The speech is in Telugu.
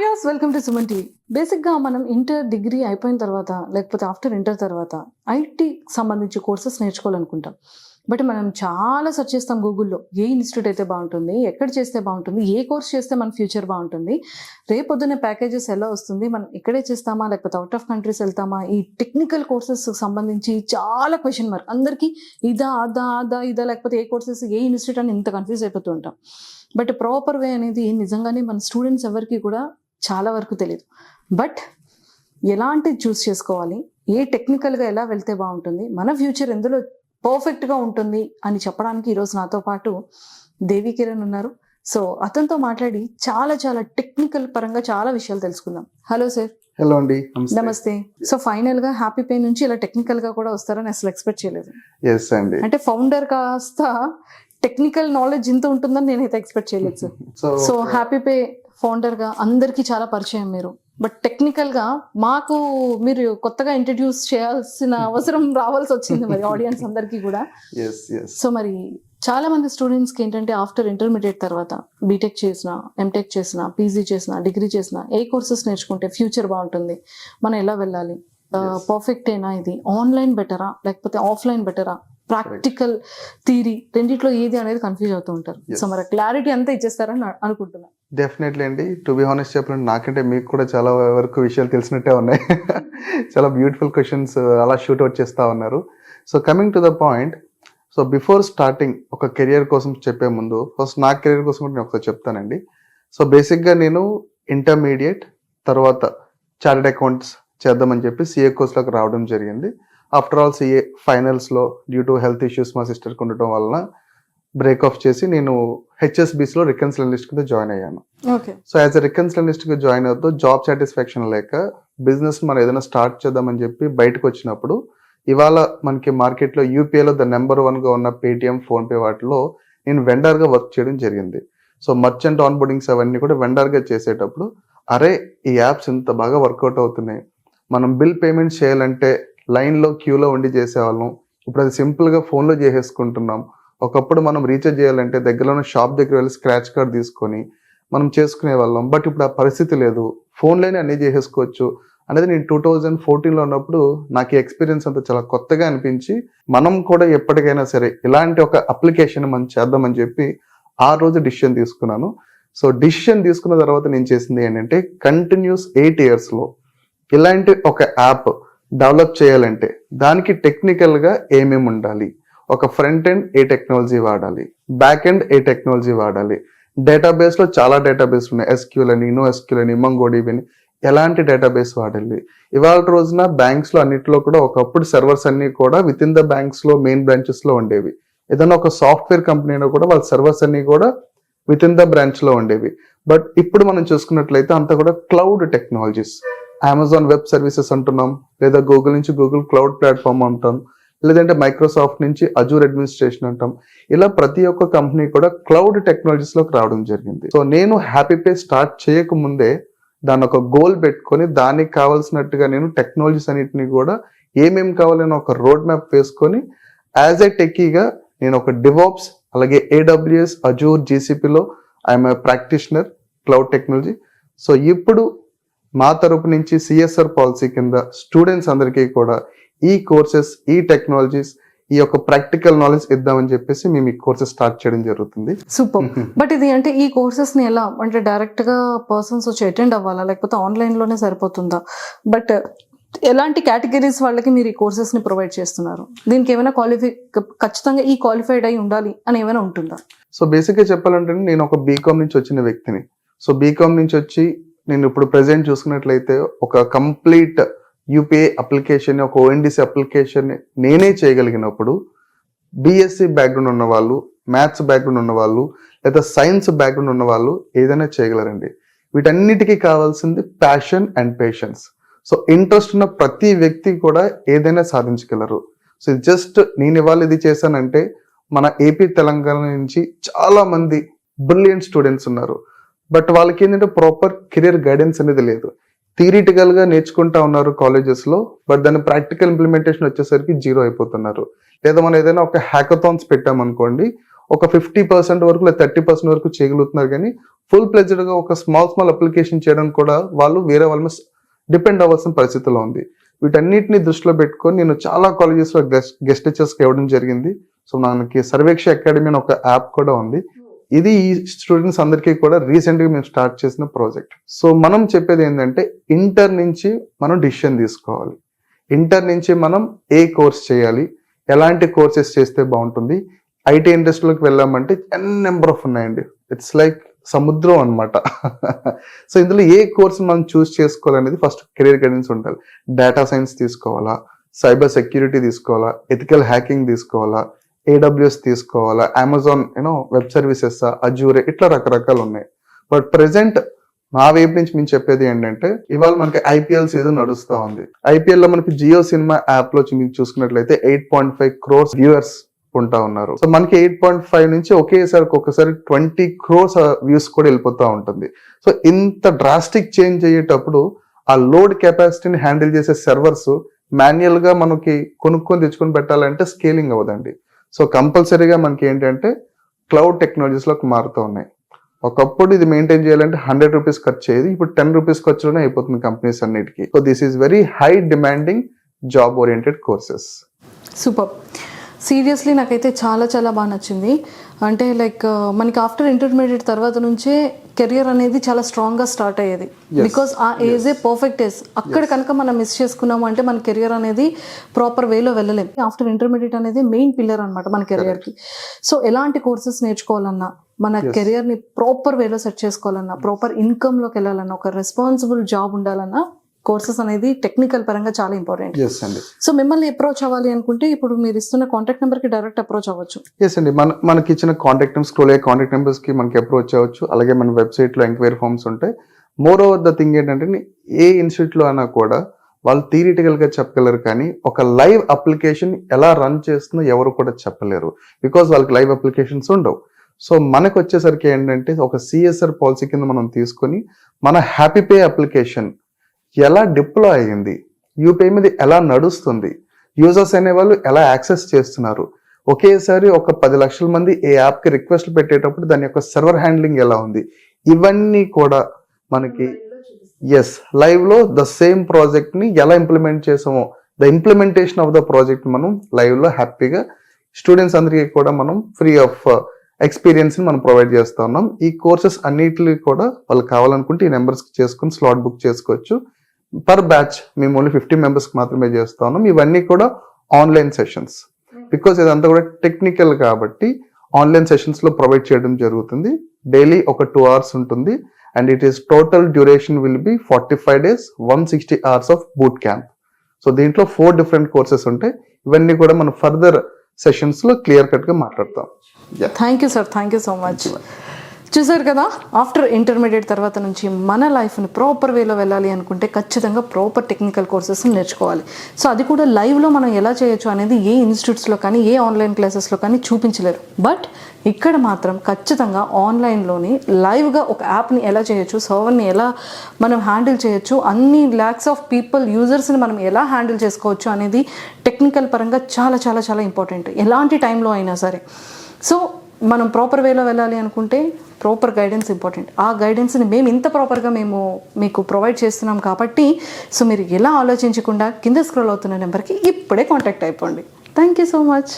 Viewers, welcome to Suman TV. బేసిక్గా మనం ఇంటర్ డిగ్రీ అయిపోయిన తర్వాత లేకపోతే ఆఫ్టర్ ఇంటర్ తర్వాత ఐటీ సంబంధించి కోర్సెస్ నేర్చుకోవాలనుకుంటాం. బట్ మనం చాలా సెర్చ్ చేస్తాం గూగుల్లో, ఏ ఇన్స్టిట్యూట్ అయితే బాగుంటుంది, ఎక్కడ చేస్తే బాగుంటుంది, ఏ కోర్స్ చేస్తే మన ఫ్యూచర్ బాగుంటుంది, రేపొద్దున ప్యాకేజెస్ ఎలా వస్తుంది, మనం ఇక్కడే చేస్తామా లేకపోతే అవుట్ ఆఫ్ కంట్రీస్ వెళ్తామా, ఈ టెక్నికల్ కోర్సెస్ సంబంధించి చాలా క్వశ్చన్ మార్క్. అందరికీ ఇదా లేకపోతే ఏ కోర్సెస్ ఏ ఇన్స్టిట్యూట్ అని ఇంత కన్ఫ్యూజ్ అయిపోతూ ఉంటాం. బట్ ప్రాపర్ వే అనేది నిజంగానే మన స్టూడెంట్స్ ఎవరికి కూడా చాలా వరకు తెలియదు. బట్ ఎలాంటి చూస్ చేసుకోవాలి, ఏ టెక్నికల్గా ఎలా వెళ్తే బాగుంటుంది, మన ఫ్యూచర్ ఎందులో పర్ఫెక్ట్గా ఉంటుంది అని చెప్పడానికి ఈరోజు నాతో పాటు దేవి కిరణ్ ఉన్నారు. సో అతనితో మాట్లాడి చాలా చాలా టెక్నికల్ పరంగా చాలా విషయాలు తెలుసుకుందాం. Hello sir. హలో అండి, నమస్తే. సో ఫైనల్ గా హ్యాపీ పే నుంచి ఇలా టెక్నికల్ గా కూడా వస్తారని అసలు ఎక్స్పెక్ట్ చేయలేదు. ఎస్ అండి. అంటే ఫౌండర్ కాస్త టెక్నికల్ నాలెడ్జ్ ఇంత ఉంటుందని నేనైతే ఎక్స్పెక్ట్ చేయలేదు sir. So happy pay founder గా అందరికీ చాలా పరిచయం మీరు. బట్ టెక్నికల్ గా మాకు మీరు కొత్తగా ఇంట్రడ్యూస్ చేయాల్సిన అవసరం రావాల్సి వచ్చింది మరి ఆడియన్స్ అందరికీ కూడా. సో మరి చాలా మంది స్టూడెంట్స్ కి ఏంటంటే ఆఫ్టర్ ఇంటర్మీడియట్ తర్వాత బీటెక్ చేసిన, ఎంటెక్ చేసిన, పీజీ చేసిన, డిగ్రీ చేసిన, ఏ కోర్సెస్ నేర్చుకుంటే ఫ్యూచర్ బాగుంటుంది, మనం ఎలా వెళ్ళాలి, పర్ఫెక్ట్ ఏనా, ఇది ఆన్లైన్ బెటరా లేకపోతే ఆఫ్లైన్ బెటరా, ప్రాక్టికల్ థియరీ రెండిట్లో ఏది అనేది కన్ఫ్యూజ్ అవుతూ ఉంటారు. సో మరి క్లారిటీ అంతా ఇచ్చేస్తారని అనుకుంటున్నా. డెఫినెట్లీ అండి. టు బి హానెస్ట్ చెప్పండి, నాకంటే మీకు కూడా చాలా వరకు విషయాలు తెలిసినట్టే ఉన్నాయి. చాలా బ్యూటిఫుల్ క్వశ్చన్స్ అలా షూట్అవుట్ చేస్తూ ఉన్నారు. So coming to the point, so before starting ఒక కెరియర్ కోసం చెప్పే ముందు ఫస్ట్ నా కెరియర్ కోసం కూడా నేను ఒకసారి చెప్తానండి. సో బేసిక్గా నేను ఇంటర్మీడియట్ తర్వాత చార్టెడ్ అకౌంట్స్ చేద్దామని చెప్పి సిఏ కోర్స్లోకి రావడం జరిగింది. ఆఫ్టర్ ఆల్ సిఏ ఫైనల్స్లో డ్యూ టు హెల్త్ ఇష్యూస్ మా సిస్టర్కి ఉండటం వలన బ్రేక్ ఆఫ్ చేసి నేను హెచ్ఎస్బిసిలో రికన్సిలియనిస్ట్ కింద జాయిన్ అయ్యాను. సో యాజ్ అ రికన్సిలియనిస్ట్గా జాయిన్ అవుతూ జాబ్ సాటిస్ఫాక్షన్ లేక బిజినెస్ మనం ఏదైనా స్టార్ట్ చేద్దామని చెప్పి బయటకు వచ్చినప్పుడు ఇవాళ మనకి మార్కెట్లో యూపీఐలో ద నెంబర్ 1గా ఉన్న పేటిఎం, ఫోన్పే వాటిలో నేను వెండర్గా వర్క్ చేయడం జరిగింది. సో మర్చెంట్ ఆన్బోర్డింగ్స్ అవన్నీ కూడా వెండర్గా చేసేటప్పుడు అరే ఈ యాప్స్ ఇంత బాగా వర్కౌట్ అవుతున్నాయి, మనం బిల్ పేమెంట్ చేయాలంటే లైన్లో క్యూలో ఉండి చేసేవాళ్ళం, ఇప్పుడు అది సింపుల్గా ఫోన్లో చేసేసుకుంటున్నాం. ఒకప్పుడు మనం రీఛార్జ్ చేయాలంటే దగ్గరలో ఉన్న షాప్ దగ్గర వెళ్ళి స్క్రాచ్ కార్డ్ తీసుకొని మనం చేసుకునే వాళ్ళం. బట్ ఇప్పుడు ఆ పరిస్థితి లేదు, ఫోన్లోనే అన్నీ చేసేసుకోవచ్చు అనేది నేను 2014లో ఉన్నప్పుడు నాకు ఈ ఎక్స్పీరియన్స్ అంతా చాలా కొత్తగా అనిపించి మనం కూడా ఎప్పటికైనా సరే ఇలాంటి ఒక అప్లికేషన్ మనం చేద్దామని చెప్పి ఆ రోజు డిసిషన్ తీసుకున్నాను. సో డిసిషన్ తీసుకున్న తర్వాత నేను చేసింది ఏంటంటే కంటిన్యూస్ 8 yearsలో ఇలాంటి ఒక యాప్ డెవలప్ చేయాలంటే దానికి టెక్నికల్గా ఏమేమి ఉండాలి, ఒక ఫ్రంట్ ఎండ్ ఏ టెక్నాలజీ వాడాలి, బ్యాక్ ఎండ్ ఏ టెక్నాలజీ వాడాలి, డేటాబేస్లో చాలా డేటాబేస్ ఉన్నాయి, ఎస్క్యూఎల్ అని, NoSQL అని, MongoDB అని, ఎలాంటి డేటాబేస్ వాడాలి. ఇవాళ రోజున బ్యాంక్స్లో అన్నింటిలో కూడా ఒకప్పుడు సర్వర్స్ అన్నీ కూడా విత్ ఇన్ ద బ్యాంక్స్లో మెయిన్ బ్రాంచెస్లో ఉండేవి. ఏదైనా ఒక సాఫ్ట్వేర్ కంపెనీలో కూడా వాళ్ళ సర్వర్స్ అన్నీ కూడా విత్ ఇన్ ద బ్రాంచ్లో ఉండేవి. బట్ ఇప్పుడు మనం చూసుకున్నట్లయితే అంతా కూడా cloud technologies, Amazon web services అంటున్నాం, లేదా గూగుల్ నుంచి గూగుల్ క్లౌడ్ ప్లాట్ఫామ్ అంటాం, లేదంటే మైక్రోసాఫ్ట్ నుంచి అజూర్ అడ్మినిస్ట్రేషన్ అంటాం. ఇలా ప్రతి ఒక్క కంపెనీ కూడా క్లౌడ్ టెక్నాలజీస్లోకి రావడం జరిగింది. సో నేను హ్యాపీ పే స్టార్ట్ చేయకముందే దాన్ని ఒక గోల్ పెట్టుకొని దానికి కావాల్సినట్టుగా నేను టెక్నాలజీస్ అన్నిటిని కూడా ఏమేమి కావాలని ఒక రోడ్ మ్యాప్ వేసుకొని యాజ్ ఏ టెక్కీగా నేను ఒక డివాప్స్, అలాగే AWS, అజూర్, GCPలో I'm a practitioner cloud technology. So ఇప్పుడు మా తరపు నుంచి CSR పాలసీ కింద స్టూడెంట్స్ అందరికీ కూడా ఈ కోర్సెస్, ఈ టెక్నాలజీస్, ఈ యొక్క ప్రాక్టికల్ నాలెడ్జ్ ఇద్దామని చెప్పేసి మేము ఈ కోర్సెస్ స్టార్ట్ చేయడం జరుగుతుంది. సూపర్. బట్ ఇది అంటే ఈ కోర్సెస్ ని ఎలా అంటే డైరెక్ట్ గా పర్సన్స్ వచ్చి అటెండ్ అవ్వాలా లేకపోతే ఆన్లైన్ లోనే సరిపోతుందా? బట్ ఎలాంటి కేటగిరీస్ వాళ్ళకి మీరు ఈ కోర్సెస్ ని ప్రొవైడ్ చేస్తున్నారు? దీనికి ఏమైనా ఖచ్చితంగా ఈ క్వాలిఫైడ్ అయి ఉండాలి అని ఏమైనా ఉంటుందా? సో బేసిక్గా చెప్పాలంటే నేను ఒక బీకామ్ నుంచి వచ్చిన వ్యక్తిని. సో బీకామ్ నుంచి వచ్చి నేను ఇప్పుడు ప్రెసెంట్ చూసుకున్నట్లయితే ఒక కంప్లీట్ యూపీఐ అప్లికేషన్, ఒక ONDC అప్లికేషన్ నేనే చేయగలిగినప్పుడు BSc బ్యాక్గ్రౌండ్ ఉన్న వాళ్ళు, మ్యాథ్స్ బ్యాక్గ్రౌండ్ ఉన్న వాళ్ళు, లేదా సైన్స్ బ్యాక్గ్రౌండ్ ఉన్న వాళ్ళు ఏదైనా చేయగలరండి. వీటన్నిటికీ కావాల్సింది passion and patience. So interest ఉన్న ప్రతి వ్యక్తి కూడా ఏదైనా సాధించగలరు. సో జస్ట్ నేను ఇవాళ ఇది చేశానంటే మన ఏపీ, తెలంగాణ నుంచి చాలా మంది బ్రిలియంట్ స్టూడెంట్స్ ఉన్నారు. బట్ వాళ్ళకి ఏంటంటే ప్రాపర్ కెరియర్ గైడెన్స్ అనేది లేదు. థియరిటికల్గా నేర్చుకుంటా ఉన్నారు కాలేజెస్లో, బట్ దాని ప్రాక్టికల్ ఇంప్లిమెంటేషన్ వచ్చేసరికి జీరో అయిపోతున్నారు. లేదా మనం ఏదైనా ఒక హ్యాకథాన్స్ పెట్టామనుకోండి, ఒక 50% వరకు లేదా 30% వరకు చేయగలుగుతున్నారు, కానీ ఫుల్ ప్లెజ్డ్గా ఒక స్మాల్ అప్లికేషన్ చేయడం కూడా వాళ్ళు వేరే వాళ్ళ మీద డిపెండ్ అవ్వాల్సిన పరిస్థితిలో ఉంది. వీటన్నిటిని దృష్టిలో పెట్టుకొని నేను చాలా కాలేజెస్లో గెస్ట్ లెక్చర్స్కి ఇవ్వడం జరిగింది. సో మనకి సర్వేక్ష అకాడమీ అని ఒక యాప్ కూడా ఉంది. ఇది ఈ స్టూడెంట్స్ అందరికీ కూడా రీసెంట్గా మేము స్టార్ట్ చేసిన ప్రాజెక్ట్. సో మనం చెప్పేది ఏంటంటే ఇంటర్ నుంచి మనం డిసిషన్ తీసుకోవాలి. ఇంటర్ నుంచి మనం ఏ కోర్స్ చేయాలి, ఎలాంటి కోర్సెస్ చేస్తే బాగుంటుంది. ఐటీ ఇండస్ట్రీలోకి వెళ్ళామంటే నెంబర్ ఆఫ్ ఉన్నాయండి. ఇట్స్ లైక్ సముద్రం అనమాట. సో ఇందులో ఏ కోర్స్ మనం చూస్ చేసుకోవాలనేది ఫస్ట్ కెరీర్ గైడెన్స్ ఉండాలి. డేటా సైన్స్ తీసుకోవాలా, సైబర్ సెక్యూరిటీ తీసుకోవాలా, ఎథికల్ హ్యాకింగ్ తీసుకోవాలా, AWS తీసుకోవాలా, అమెజాన్ వెబ్ సర్వీసెస్, అజూరే, ఇట్లా రకరకాలు ఉన్నాయి. బట్ ప్రెసెంట్ నా వైపు నుంచి మేము చెప్పేది ఏంటంటే ఇవాళ మనకి IPL సీజన్ నడుస్తూ ఉంది. IPL లో మనకి జియో సినిమా యాప్ లో మీరు చూసుకున్నట్లయితే 8.5 crores వ్యూవర్స్ ఉంటా ఉన్నారు. సో మనకి 8.5 నుంచి ఒకేసారి 20 crores వ్యూస్ కూడా వెళ్ళిపోతూ ఉంటుంది. సో ఇంత డ్రాస్టిక్ చేంజ్ అయ్యేటప్పుడు ఆ లోడ్ కెపాసిటీని హ్యాండిల్ చేసే సర్వర్స్ మాన్యువల్ గా మనకి కొనుక్కొని తెచ్చుకొని పెట్టాలంటే స్కేలింగ్ అవ్వదండి. సో కంపల్సరీగా మనకి ఏంటంటే క్లౌడ్ టెక్నాలజీస్ లోకి మారుతూ ఉన్నాయి. ఒకప్పుడు ఇది మెయింటైన్ చేయాలంటే 100 రూపీస్ ఖర్చు అయ్యేది, ఇప్పుడు 10 రూపీస్ ఖర్చులోనే అయిపోతుంది కంపెనీస్ అన్నిటికీ. So this is very high demanding job oriented courses. Super. Seriously నాకైతే చాలా చాలా బాగా నచ్చింది. అంటే లైక్ మనకి ఆఫ్టర్ ఇంటర్మీడియట్ తర్వాత నుంచే కెరియర్ అనేది చాలా స్ట్రాంగ్గా స్టార్ట్ అయ్యేది. బికాస్ ఆ ఏజే పర్ఫెక్ట్ ఏజ్. అక్కడ కనుక మనం మిస్ చేసుకున్నాము అంటే మన కెరియర్ అనేది ప్రాపర్ వేలో వెళ్ళలేము. ఆఫ్టర్ ఇంటర్మీడియట్ అనేది మెయిన్ పిల్లర్ అనమాట మన కెరియర్కి. సో ఎలాంటి కోర్సెస్ నేర్చుకోవాలన్నా, మన కెరియర్ని ప్రాపర్ వేలో సెట్ చేసుకోవాలన్నా, ప్రాపర్ ఇన్కమ్లోకి వెళ్ళాలన్నా, ఒక రెస్పాన్సిబుల్ జాబ్ ఉండాలన్నా కోర్సెస్ అనేది టెక్నికల్ పరంగా చాలా ఇంపార్టెంట్. సో మిమ్మల్ని అప్రోచ్ అవ్వాలి అనుకుంటే ఇప్పుడు మీరు ఇస్తున్న కాంటాక్ట్ నెంబర్ కి డైరెక్ట్ అప్రోచ్ అవ్వచ్చు. ఎస్ అండి, మనకి ఇచ్చిన కాంటాక్ట్ నెంబర్, స్క్రోల్ అయ్యే కాంటాక్ట్ నెంబర్స్ కి మనకి అప్రోచ్ అవ్వచ్చు. అలాగే మన వెబ్సైట్ లో ఎంక్వైరీ ఫార్మ్స్ ఉంటాయి. మోర్ ఓవర్ ద థింగ్ ఏంటంటే ఏ ఇన్స్టిట్యూట్ లో అయినా కూడా వాళ్ళు థియరిటికల్ గా చెప్పగలరు, కానీ ఒక లైవ్ అప్లికేషన్ ఎలా రన్ చేస్తుందో ఎవరు కూడా చెప్పలేరు. బికాస్ వాళ్ళకి లైవ్ అప్లికేషన్స్ ఉండవు. సో మనకు వచ్చేసరికి ఏంటంటే ఒక CSR పాలసీ కింద మనం తీసుకొని మన హ్యాపీ పే అప్లికేషన్ ఎలా డిప్లాయ్ అయ్యింది, యూపీఐ మీద ఎలా నడుస్తుంది, యూజర్స్ అనేవాళ్ళు ఎలా యాక్సెస్ చేస్తున్నారు, ఒకేసారి ఒక 10 లక్షల మంది ఈ యాప్కి రిక్వెస్ట్ పెట్టేటప్పుడు దాని యొక్క సర్వర్ హ్యాండ్లింగ్ ఎలా ఉంది, ఇవన్నీ కూడా మనకి లైవ్ లో ద సేమ్ ప్రాజెక్ట్ ని ఎలా ఇంప్లిమెంట్ చేసామో the implementation of the project మనం లైవ్ లో హ్యాపీగా స్టూడెంట్స్ అందరికీ కూడా మనం ఫ్రీ ఆఫ్ ఎక్స్పీరియన్స్ ని మనం ప్రొవైడ్ చేస్తా ఉన్నాం. ఈ కోర్సెస్ అన్నిటిని కూడా వాళ్ళు కావాలనుకుంటే ఈ నెంబర్స్ చేసుకుని స్లాట్ బుక్ చేసుకోవచ్చు. పర్ బ్యాచ్ మేము ఓన్లీ 50 మెంబర్స్ మాత్రమే చేస్తా ఉన్నాం. ఇవన్నీ కూడా ఆన్లైన్ సెషన్స్. బికాస్ ఇదంతా కూడా టెక్నికల్ కాబట్టి ఆన్లైన్ సెషన్స్ లో ప్రొవైడ్ చేయడం జరుగుతుంది. డైలీ ఒక 2 hours ఉంటుంది. And it is total duration will be 45 days, 160 hours of boot camp. So దీంట్లో 4 డిఫరెంట్ కోర్సెస్ ఉంటాయి. ఇవన్నీ కూడా మనం ఫర్దర్ సెషన్స్ లో క్లియర్ కట్ గా మాట్లాడతాం. Thank you sir, thank you so much. చూసారు కదా, ఆఫ్టర్ ఇంటర్మీడియట్ తర్వాత నుంచి మన లైఫ్ని ప్రాపర్ వేలో వెళ్ళాలి అనుకుంటే ఖచ్చితంగా ప్రాపర్ టెక్నికల్ కోర్సెస్ నేర్చుకోవాలి. సో అది కూడా లైవ్లో మనం ఎలా చేయొచ్చు అనేది ఏ ఇన్స్టిట్యూట్స్లో కానీ ఏ ఆన్లైన్ క్లాసెస్లో కానీ చూపించలేరు. బట్ ఇక్కడ మాత్రం ఖచ్చితంగా ఆన్లైన్లోని లైవ్గా ఒక యాప్ని ఎలా చేయొచ్చు, సర్వర్ని ఎలా మనం హ్యాండిల్ చేయొచ్చు, అన్ని ల్యాక్స్ ఆఫ్ పీపుల్ యూజర్స్ని మనం ఎలా హ్యాండిల్ చేసుకోవచ్చు అనేది టెక్నికల్ పరంగా చాలా చాలా చాలా ఇంపార్టెంట్, ఎలాంటి టైంలో అయినా సరే. సో మనం ప్రాపర్ వేలో వెళ్ళాలి అనుకుంటే ప్రాపర్ గైడెన్స్ ఇంపార్టెంట్. ఆ గైడెన్స్ని మేము ఇంత ప్రాపర్గా మీకు ప్రొవైడ్ చేస్తున్నాం కాబట్టి సో మీరు ఎలా ఆలోచించకుండా కింద స్క్రోల్ అవుతున్న నెంబర్కి ఇప్పుడే కాంటాక్ట్ అయిపోండి. Thank you so much.